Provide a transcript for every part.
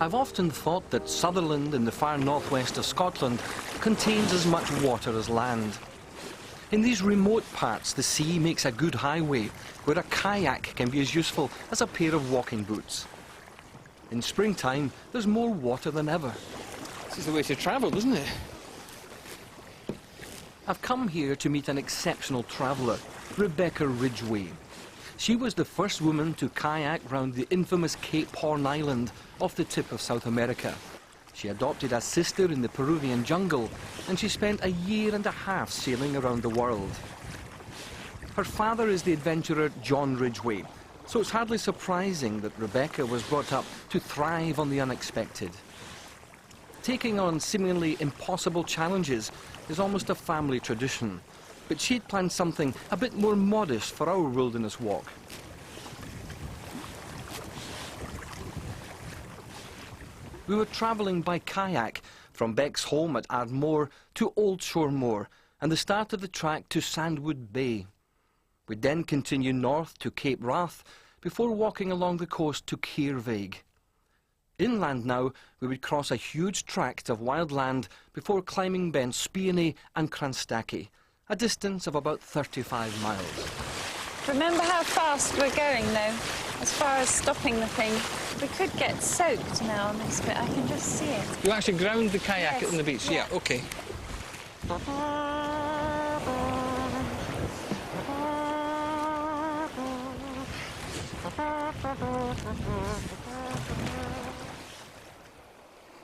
I've often thought that Sutherland in the far northwest of Scotland contains as much water as land. In these remote parts, the sea makes a good highway where a kayak can be as useful as a pair of walking boots. In springtime, there's more water than ever. This is the way to travel, isn't it? I've come here to meet an exceptional traveller, Rebecca Ridgway. She was the first woman to kayak round the infamous Cape Horn Island off the tip of South America. She adopted a sister in the Peruvian jungle, and she spent a year and a half sailing around the world. Her father is the adventurer John Ridgway, so it's hardly surprising that Rebecca was brought up to thrive on the unexpected. Taking on seemingly impossible challenges is almost a family tradition, but she'd planned something a bit more modest for our wilderness walk. We were travelling by kayak from Beck's home at Ardmore to Oldshoremore and the start of the track to Sandwood Bay. We'd then continue north to Cape Wrath before walking along the coast to Kayaking. Inland now, we would cross a huge tract of wild land before climbing Ben Spianny and Cranstachy, a distance of about 35 miles. Remember how fast we're going, though, as far as stopping the thing. We could get soaked now on this bit. I can just see it. You actually ground the kayak Yes. on the beach? Yeah. Yeah, okay.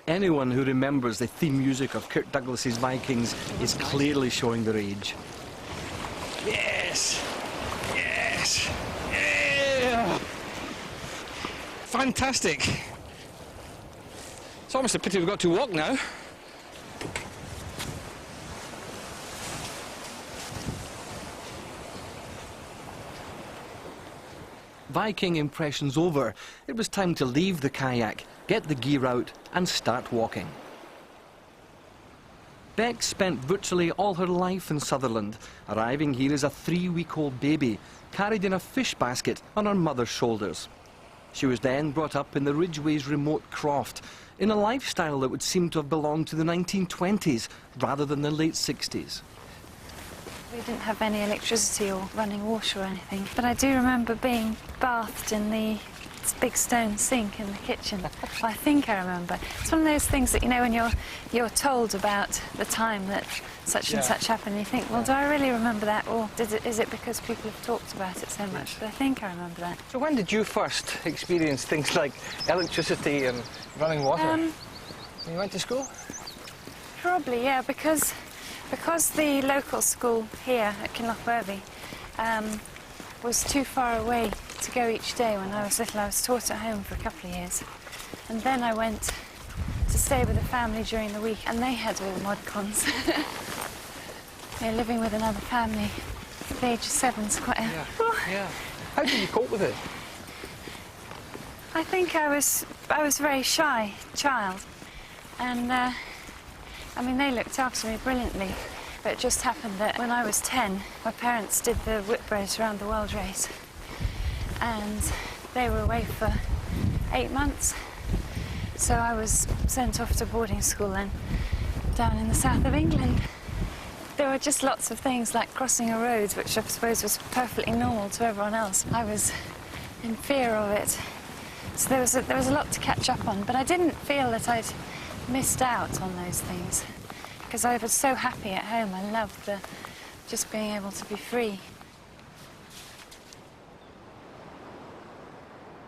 Anyone who remembers the theme music of Kirk Douglas's Vikings is clearly showing their age. Yes! Yes! Yeah! Fantastic! It's almost a pity we've got to walk now. Viking impressions over, it was time to leave the kayak, get the gear out and start walking. Beck spent virtually all her life in Sutherland, arriving here as a 3-week-old baby, carried in a fish basket on her mother's shoulders. She was then brought up in the Ridgway's remote Croft, in a lifestyle that would seem to have belonged to the 1920s rather than the late 60s. We didn't have any electricity or running water or anything, but I do remember being bathed in the big stone sink in the kitchen. I think I remember. It's one of those things that, you know, when you're told about the time that such and such happened, and you think, well, do I really remember that, or is it because people have talked about it so much? But I think I remember that. So when did you first experience things like electricity and running water? When you went to school? Probably, yeah, because the local school here at Kinlochwervie was too far away to go each day when I was little. I was taught at home for a couple of years. And then I went to stay with a family during the week, and they had all mod cons. Yeah, living with another family at the age of 7 is quite a... Yeah. How did you cope with it? I think I was a very shy child, and I mean, they looked after me brilliantly, but it just happened that when I was 10, my parents did the Whitbreads around the world race, and they were away for 8 months, so I was sent off to boarding school then, down in the south of England. There were just lots of things like crossing a road, which I suppose was perfectly normal to everyone else. I was in fear of it. So there was a lot to catch up on, but I didn't feel that I'd missed out on those things, because I was so happy at home. I loved just being able to be free.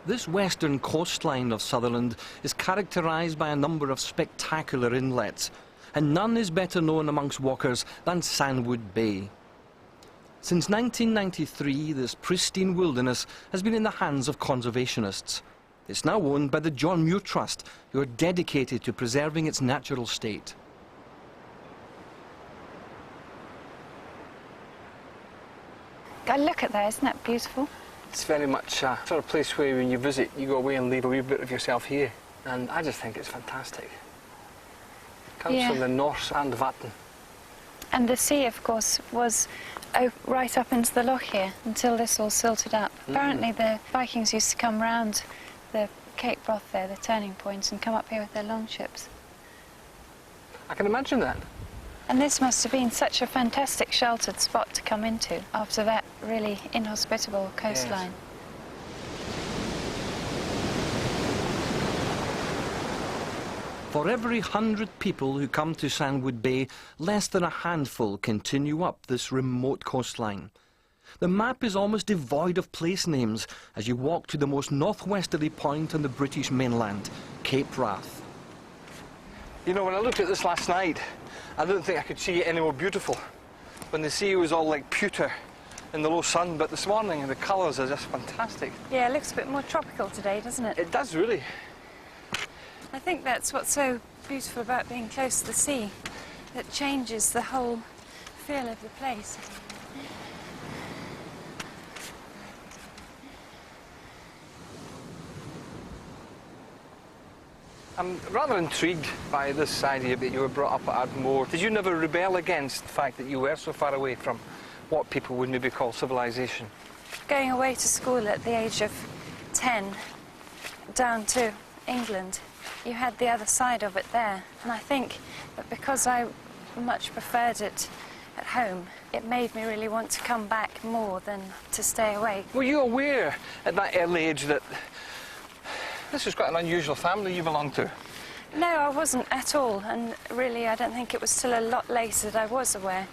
This western coastline of Sutherland is characterised by a number of spectacular inlets, and none is better known amongst walkers than Sandwood Bay. Since 1993, this pristine wilderness has been in the hands of conservationists. It's now owned by the John Muir Trust, who are dedicated to preserving its natural state. God, look at that, isn't that beautiful? It's very much a sort of place where when you visit, you go away and leave a wee bit of yourself here. And I just think it's fantastic. It comes from the Norse and Vatn. And the sea, of course, was right up into the loch here until this all silted up. Apparently the Vikings used to come round the Cape Roth there, the turning point, and come up here with their longships. I can imagine that. And this must have been such a fantastic sheltered spot to come into after that really inhospitable coastline. Yes. For every 100 people who come to Sandwood Bay, less than a handful continue up this remote coastline. The map is almost devoid of place names as you walk to the most northwesterly point on the British mainland, Cape Wrath. You know, when I looked at this last night, I didn't think I could see it any more beautiful. When the sea was all like pewter in the low sun, but this morning the colours are just fantastic. Yeah, it looks a bit more tropical today, doesn't it? It does, really. I think that's what's so beautiful about being close to the sea. It changes the whole feel of the place. I'm rather intrigued by this idea that you were brought up at Ardmore. Did you never rebel against the fact that you were so far away from what people would maybe call civilization? Going away to school at the age of 10, down to England, you had the other side of it there. And I think that because I much preferred it at home, it made me really want to come back more than to stay away. Were you aware at that early age that this was quite an unusual family you belonged to? No, I wasn't at all, and really I don't think it was till a lot later that I was aware.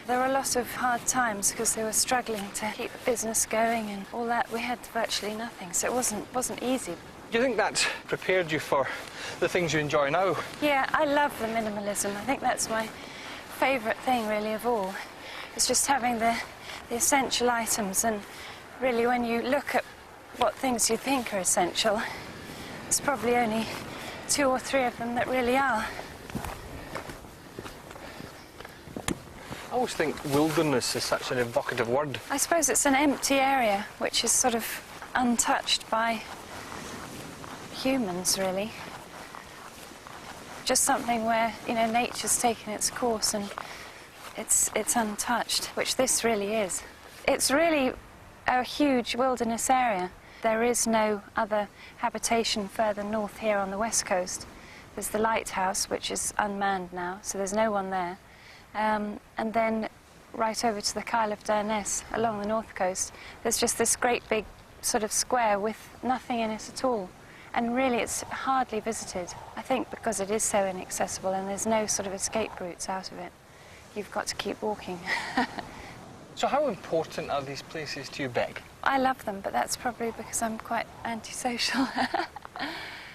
There were a lot of hard times because they were struggling to keep the business going and all that. We had virtually nothing, so it wasn't easy. Do you think that's prepared you for the things you enjoy now? Yeah, I love the minimalism. I think that's my favourite thing really of all. It's just having the essential items, and really when you look at what things you think are essential, there's probably only 2 or 3 of them that really are. I always think wilderness is such an evocative word. I suppose it's an empty area which is sort of untouched by humans, really. Just something where, you know, nature's taken its course and it's untouched, which this really is. It's really a huge wilderness area. There is no other habitation further north here on the west coast. There's the lighthouse, which is unmanned now, so there's no one there. And then right over to the Kyle of Durness along the north coast, there's just this great big sort of square with nothing in it at all. And really it's hardly visited, I think because it is so inaccessible and there's no sort of escape routes out of it. You've got to keep walking. So how important are these places to you, Beck? I love them, but that's probably because I'm quite antisocial.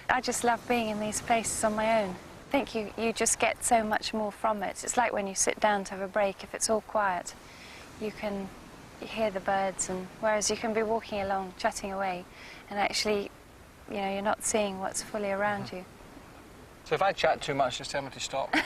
I just love being in these places on my own. I think you just get so much more from it. It's like when you sit down to have a break, if it's all quiet, you hear the birds, and whereas you can be walking along, chatting away, and actually, you know, you're not seeing what's fully around you. So if I chat too much, just tell me to stop.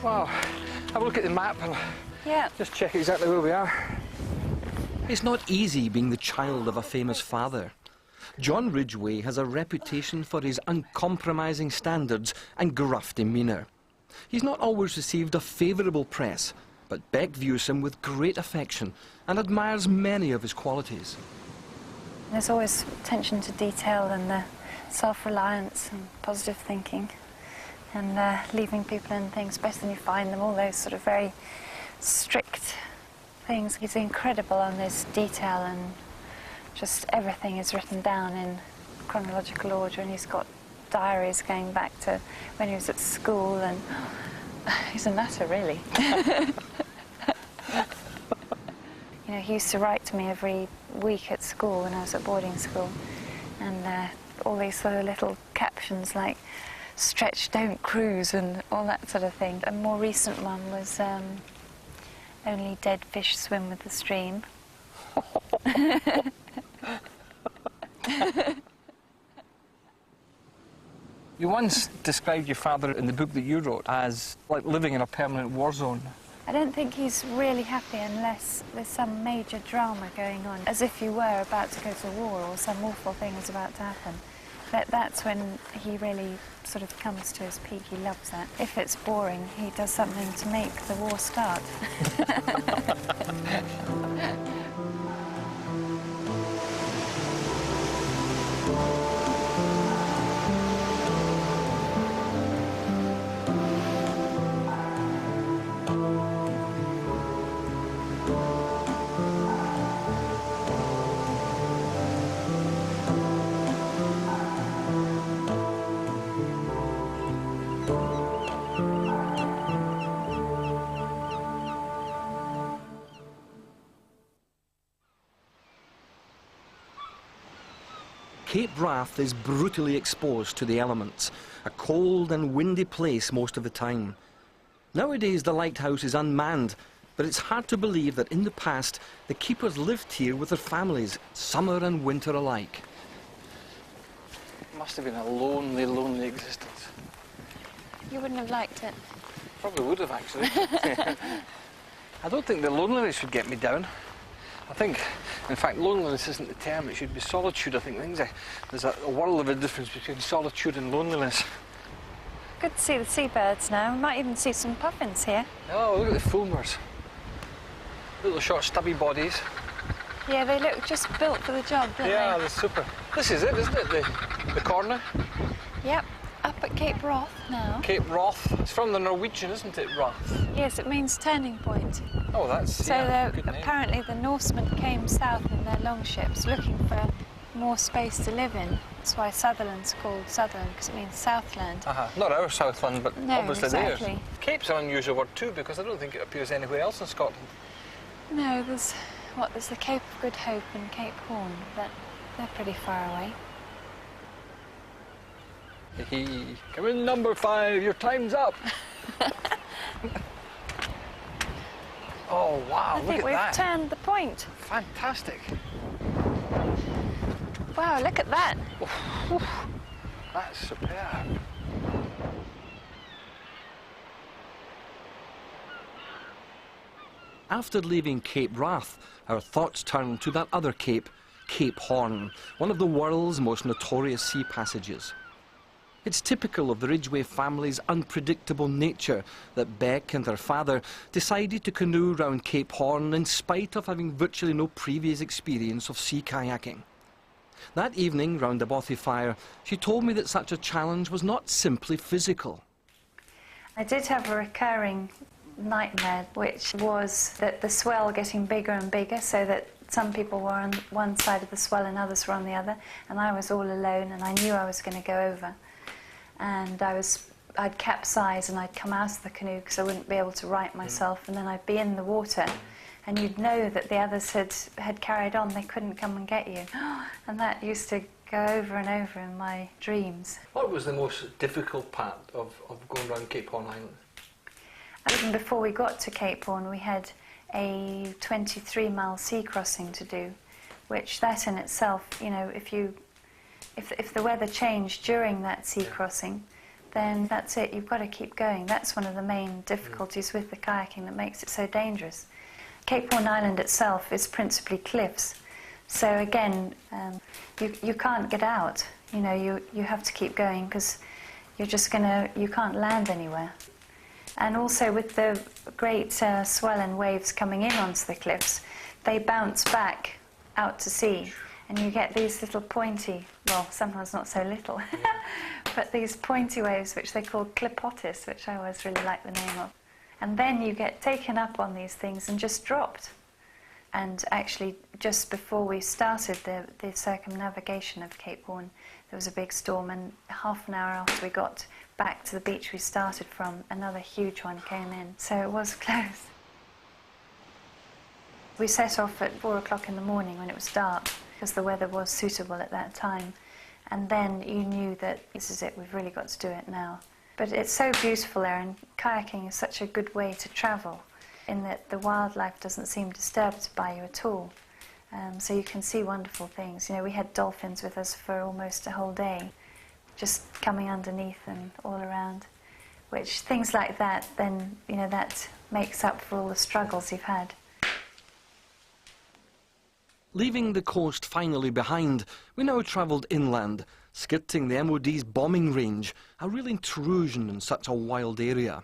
Wow, have a look at the map and just check exactly where we are. It's not easy being the child of a famous father. John Ridgway has a reputation for his uncompromising standards and gruff demeanour. He's not always received a favourable press, but Beck views him with great affection and admires many of his qualities. There's always attention to detail and the self-reliance and positive thinking, and leaving people and things better than you find them, all those sort of very strict things. He's incredible on this detail, and just everything is written down in chronological order, and he's got diaries going back to when he was at school, and he's a nutter, really. You know, he used to write to me every week at school when I was at boarding school, and all these sort of little captions like "stretch, don't cruise" and all that sort of thing. A more recent one was "only dead fish swim with the stream." You once described your father in the book that you wrote as like living in a permanent war zone. I don't think he's really happy unless there's some major drama going on, as if you were about to go to war or some awful thing is about to happen. That's when he really sort of comes to his peak. He loves that. If it's boring, he does something to make the war start. Cape Wrath is brutally exposed to the elements, a cold and windy place most of the time. Nowadays the lighthouse is unmanned, but it's hard to believe that in the past the keepers lived here with their families, summer and winter alike. It must have been a lonely, lonely existence. You wouldn't have liked it. Probably would have, actually. I don't think the loneliness would get me down. I think, in fact, loneliness isn't the term, it should be solitude. I think there's a world of a difference between solitude and loneliness. Good to see the seabirds now. We might even see some puffins here. Oh, look at the fulmars. Little short stubby bodies. Yeah, they look just built for the job, don't Yeah, they? they're super. This is it, isn't it? The corner? Yep, up at Cape Wrath now. Cape Wrath. It's from the Norwegian, isn't it, Wrath? Yes, it means turning point. Oh, that's, So yeah, good name. apparently the Norsemen came south in their longships looking for more space to live in. That's why Sutherland's called Sutherland, because it means Southland. Not our Southland, but No, obviously exactly. theirs. Cape's an unusual word too, because I don't think it appears anywhere else in Scotland. No, there's the Cape of Good Hope and Cape Horn, but they're pretty far away. Come in, number 5, your time's up. Oh, wow, I look think at we've that. turned the point. Fantastic. Wow, look at that. That's superb. After leaving Cape Wrath, our thoughts turn to that other cape, Cape Horn, one of the world's most notorious sea passages. It's typical of the Ridgway family's unpredictable nature that Beck and her father decided to canoe round Cape Horn in spite of having virtually no previous experience of sea kayaking. That evening, round the bothy fire, she told me that such a challenge was not simply physical. I did have a recurring nightmare, which was that the swell getting bigger and bigger, so that some people were on one side of the swell and others were on the other, and I was all alone, and I knew I was going to go over. And I'd capsize and I'd come out of the canoe because I wouldn't be able to right myself, and then I'd be in the water, and you'd know that the others had carried on, they couldn't come and get you. And that used to go over and over in my dreams. What was the most difficult part of going around Cape Horn Island? Even before we got to Cape Horn, we had a 23-mile sea crossing to do, which that in itself, you know, if the weather changed during that sea crossing, then that's it, you've got to keep going. That's one of the main difficulties with the kayaking that makes it so dangerous. Cape Horn Island itself is principally cliffs, so again, you can't get out. You know, you have to keep going because you can't land anywhere. And also with the great swell and waves coming in onto the cliffs, they bounce back out to sea, and you get these little pointy, well, sometimes not so little, but these pointy waves which they call clipotis, which I always really like the name of. And then you get taken up on these things and just dropped. And actually, just before we started the circumnavigation of Cape Horn, there was a big storm, and half an hour after we got back to the beach we started from, another huge one came in, so it was close. We set off at 4 o'clock in the morning when it was dark, because the weather was suitable at that time, and then you knew that this is it, we've really got to do it now. But it's so beautiful there, and kayaking is such a good way to travel, in that the wildlife doesn't seem disturbed by you at all. So you can see wonderful things. You know, we had dolphins with us for almost a whole day, just coming underneath and all around, which things like that, then, you know, that makes up for all the struggles you've had. Leaving the coast finally behind, we now travelled inland, skirting the MOD's bombing range, a real intrusion in such a wild area.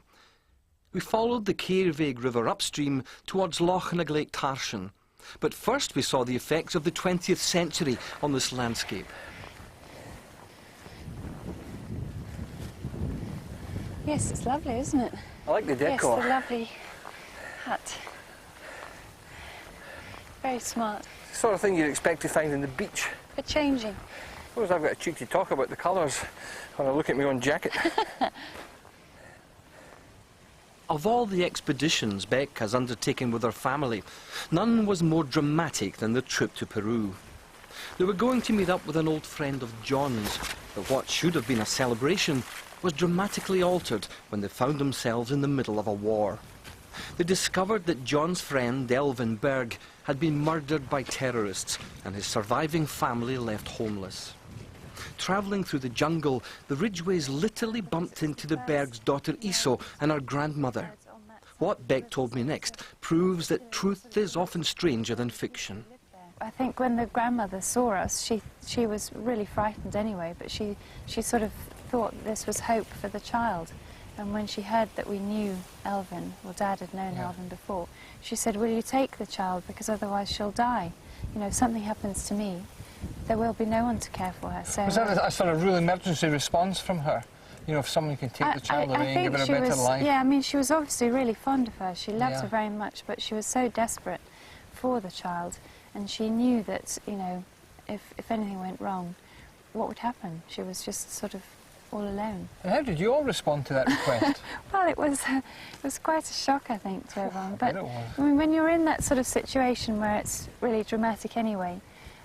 We followed the Caervaig River upstream towards Loch na Gael Tarshan, but first we saw the effects of the 20th century on this landscape. Yes, it's lovely, isn't it? I like the decor. Yes, the lovely hut. Very smart. The sort of thing you'd expect to find in the beach. But changing. I suppose I've got a cheek to talk about the colours when I look at my own jacket. Of all the expeditions Beck has undertaken with her family, none was more dramatic than the trip to Peru. They were going to meet up with an old friend of John's, but what should have been a celebration was dramatically altered when they found themselves in the middle of a war. They discovered that John's friend, Elvin Berg, had been murdered by terrorists and his surviving family left homeless. Travelling through the jungle, the Ridgways literally bumped into the Berg's daughter Iso and her grandmother. What Beck told me next proves that truth is often stranger than fiction. I think when the grandmother saw us, she was really frightened anyway, but she sort of thought this was hope for the child. And when she heard that we knew Elvin, well, Dad had known Elvin before, she said, will you take the child, because otherwise she'll die. You know, if something happens to me, there will be no one to care for her. So, was that a sort of real emergency response from her? You know, if someone can take the child away and give her a better life? Yeah, I mean, she was obviously really fond of her. She loved her very much, but she was so desperate for the child. And she knew that, you know, if anything went wrong, what would happen? She was just sort of all alone. And how did you all respond to that request? Well, it was quite a shock, I think, to everyone. But it was. I mean, when you're in that sort of situation where it's really dramatic anyway,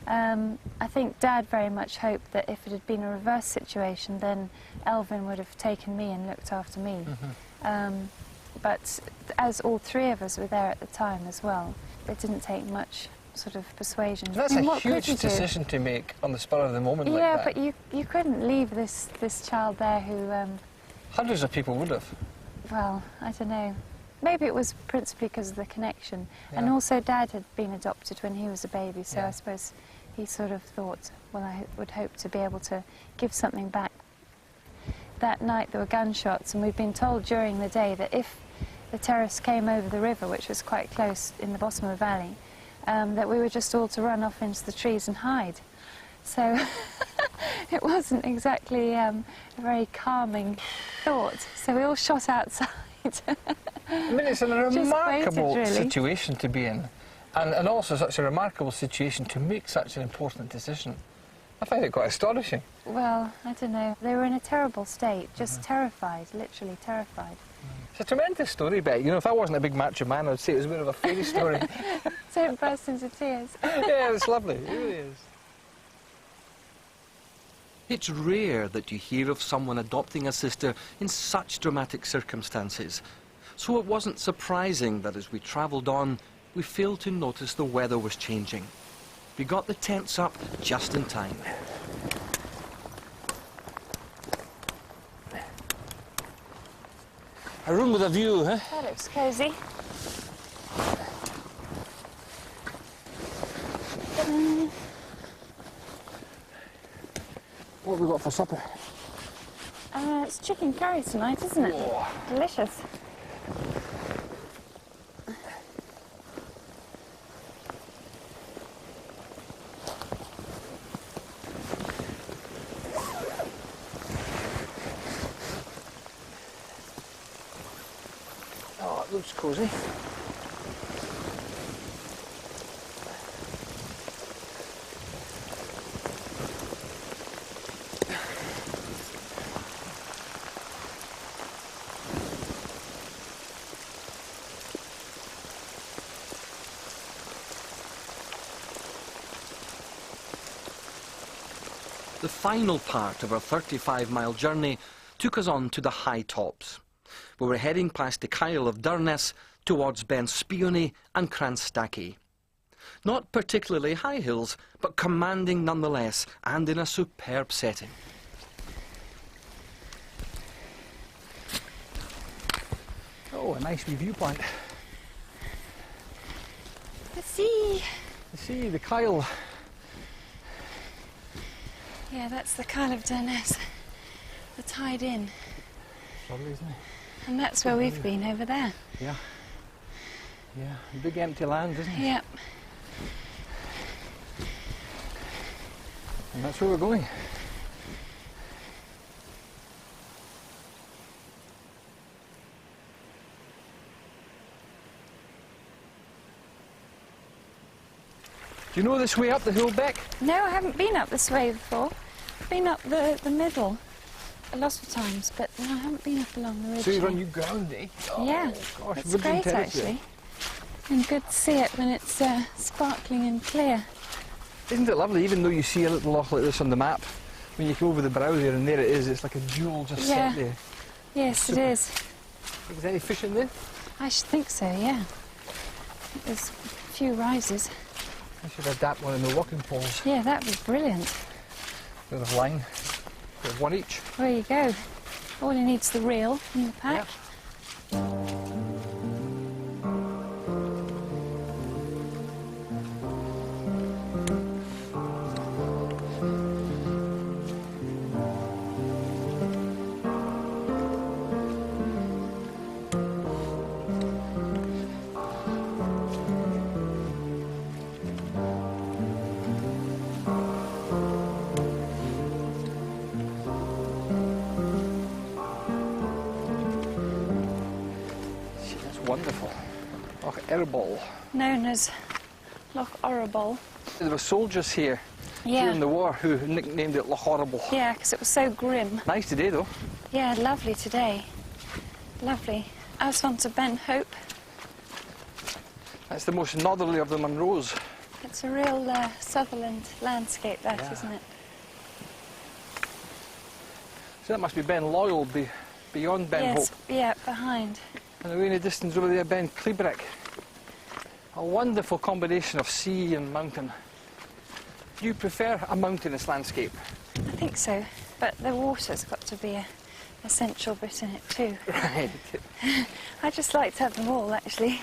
I think Dad very much hoped that if it had been a reverse situation, then Elvin would have taken me and looked after me. But as all three of us were there at the time as well, it didn't take much sort of persuasion. That's a huge decision to make on the spur of the moment like that. Yeah, but you couldn't leave this child there who... Hundreds of people would have. Well, I don't know. Maybe it was principally because of the connection. And also Dad had been adopted when he was a baby, so I suppose he sort of thought, well, I would hope to be able to give something back. That night there were gunshots, and we'd been told during the day that if the terrorists came over the river, which was quite close in the bottom of the valley, that we were just all to run off into the trees and hide. So it wasn't exactly a very calming thought. So we all shot outside. I mean, it's a remarkable situation to be in, and also such a remarkable situation to make such an important decision. I find it quite astonishing. Well, I don't know. They were in a terrible state, just terrified, literally terrified. It's a tremendous story, Beck. You know, if I wasn't a big macho man, I'd say it was a bit of a fairy story. Don't burst into tears. Yeah, it's lovely. It really is. It's rare that you hear of someone adopting a sister in such dramatic circumstances. So it wasn't surprising that as we travelled on, we failed to notice the weather was changing. We got the tents up just in time. A room with a view, huh? That looks cosy. What have we got for supper? It's chicken curry tonight, isn't it? Whoa. Delicious. Oh, it looks cosy. The final part of our 35-mile journey took us on to the high tops. We were heading past the Kyle of Durness towards Ben Spione and Cranstachy. Not particularly high hills, but commanding nonetheless, and in a superb setting. Oh, a nice wee viewpoint. The sea. The sea, the Kyle. Yeah, that's the Kyle of Durness. The tide in. Lovely, isn't it? And that's where we've been, over there. Yeah. Yeah, a big empty land, isn't it? Yep. And that's where we're going. Do you know this way up the hill, Beck? No, I haven't been up this way before. I've been up the middle a lot of times, but no, I haven't been up along the ridge. So you're yet. on new ground, eh? Oh, Yeah, gosh, it's virgin great territory. actually. And good to see it when it's sparkling and clear. Isn't it lovely, even though you see a little loch like this on the map, when you go over the brow there and there it is, it's like a jewel just set there. Yes, Super. it is. Is there any fish in there? I should think so, yeah. There's a few rises. I should adapt one of the walking poles Yeah, that'd be brilliant. with a line. With one each. There you go. All you need's the reel in the pack. Wonderful. Loch Erbol. Known as Loch Orrible. There were soldiers here Yeah. during the war who nicknamed it Loch Horrible. Yeah, because it was so grim. Nice today though. Yeah, lovely today. Lovely. As on to Ben Hope. That's the most northerly of the Munros. It's a real Sutherland landscape, that, Yeah. isn't it? So that must be Ben Loyal beyond Ben Yes, Hope. yeah, behind. And away in the distance over there, Ben Cleabrick. A wonderful combination of sea and mountain. Do you prefer a mountainous landscape? I think so, but the water's got to be a essential bit in it too. Right. I just like to have them all, actually.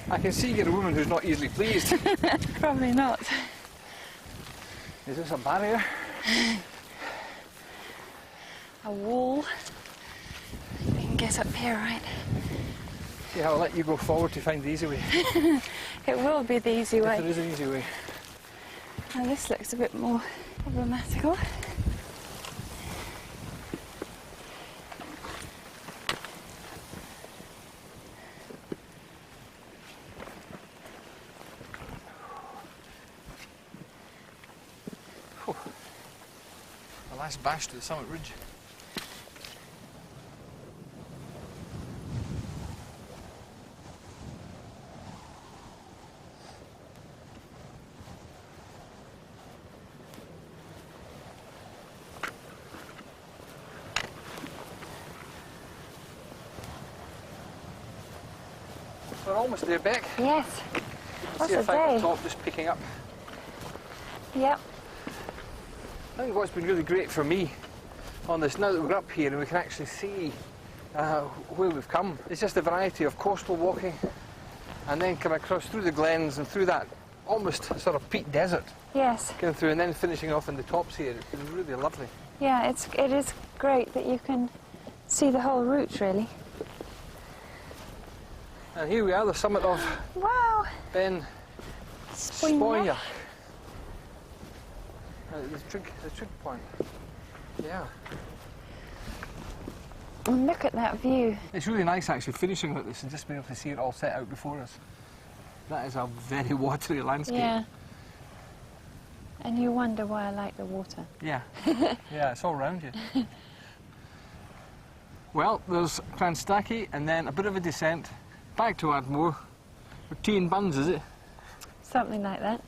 I can see you're a woman who's not easily pleased. Probably not. Is this a barrier? A wall. We can get up here, right? See how I'll let you go forward to find the easy way. It will be the easy If way. there is an easy way. Now this looks a bit more problematical. The last bash to the summit ridge. We're almost there, Beck. Yes. What See a if I can day. top just picking up. Yep. I think what's been really great for me on this, now that we're up here and we can actually see where we've come, it's just a variety of coastal walking and then come across through the glens and through that almost sort of peat desert, Yes. going through and then finishing off in the tops here. It's been really lovely. Yeah, it is great that you can see the whole route, really. And here we are, the summit of Wow. Ben Spoinyach. Spoinyach. The trig point. Yeah. And look at that view. It's really nice actually finishing like this and just being able to see it all set out before us. That is a very watery landscape. Yeah. And you wonder why I like the water. Yeah. Yeah, it's all around you. Well, there's Cranstacky and then a bit of a descent back to Ardmore. For tea and buns, is it? Something like that.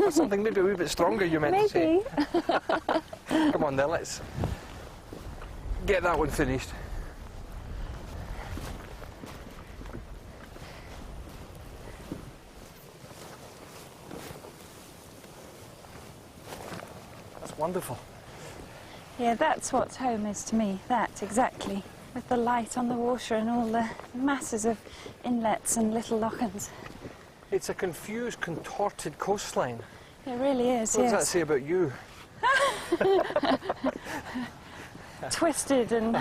Or something maybe a wee bit stronger, you meant to say. Maybe. Come on then, let's get that one finished. wonderful. Yeah, that's what home is to me, that, exactly. With the light on the water and all the masses of inlets and little lochans. It's a confused, contorted coastline. It really is, What yes. does that say about you? Twisted and...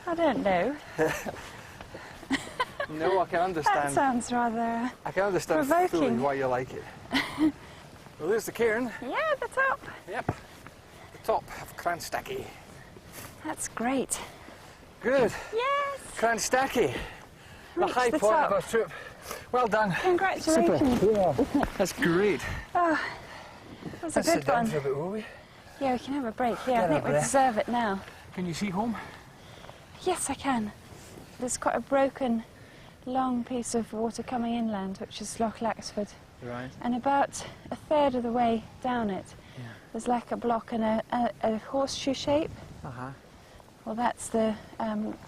I don't know. No, I can understand. That sounds rather I can understand provoking. fully why you like it. Well, there's the cairn. Yeah, the top. Yep. The top of Cranstacky. That's great. Good. Yes! Cranstacky. The Reached high the point top. of our trip. Well done. Congratulations. Yeah. That's great. Oh, that was a Let's sit good down one. for a bit, will we? Yeah, we can have a break. Yeah, Get I think a we breath. deserve it now. Can you see home? Yes, I can. There's quite a broken, long piece of water coming inland, which is Loch Laxford. Right. And about a third of the way down it, Yeah. there's like a block and a horseshoe shape. Uh-huh. Well, that's the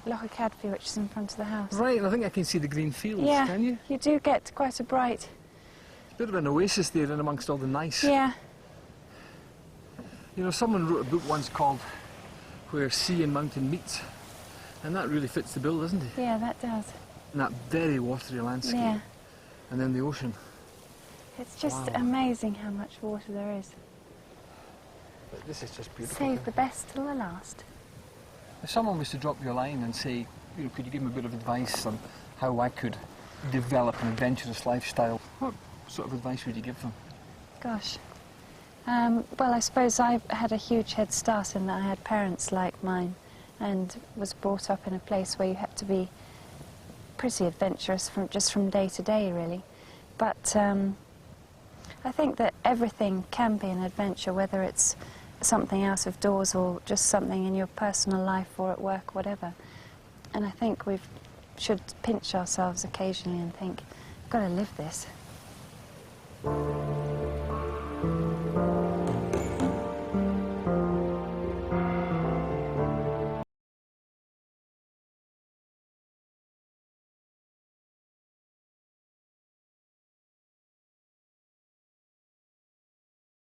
Loch Cadfy, which is in front of the house. Right, I think I can see the green fields, Yeah, can you? you do get quite a bright... Bit of an oasis there in amongst all the nice. Yeah, You know, someone wrote a book once called Where Sea and Mountain Meets, and that really fits the bill, doesn't it? yeah, that does. And that very watery landscape, Yeah. and then the ocean. It's just Wow. amazing how much water there is. But this is just beautiful. Save the best till the last. If someone was to drop you a line and say, you know, could you give me a bit of advice on how I could develop an adventurous lifestyle, what sort of advice would you give them? Gosh. Well, I suppose I had a huge head start in that I had parents like mine and was brought up in a place where you had to be pretty adventurous from day to day, really. But I think that everything can be an adventure, whether it's something out of doors or just something in your personal life or at work, whatever. And I think we should pinch ourselves occasionally and think, I've got to live this.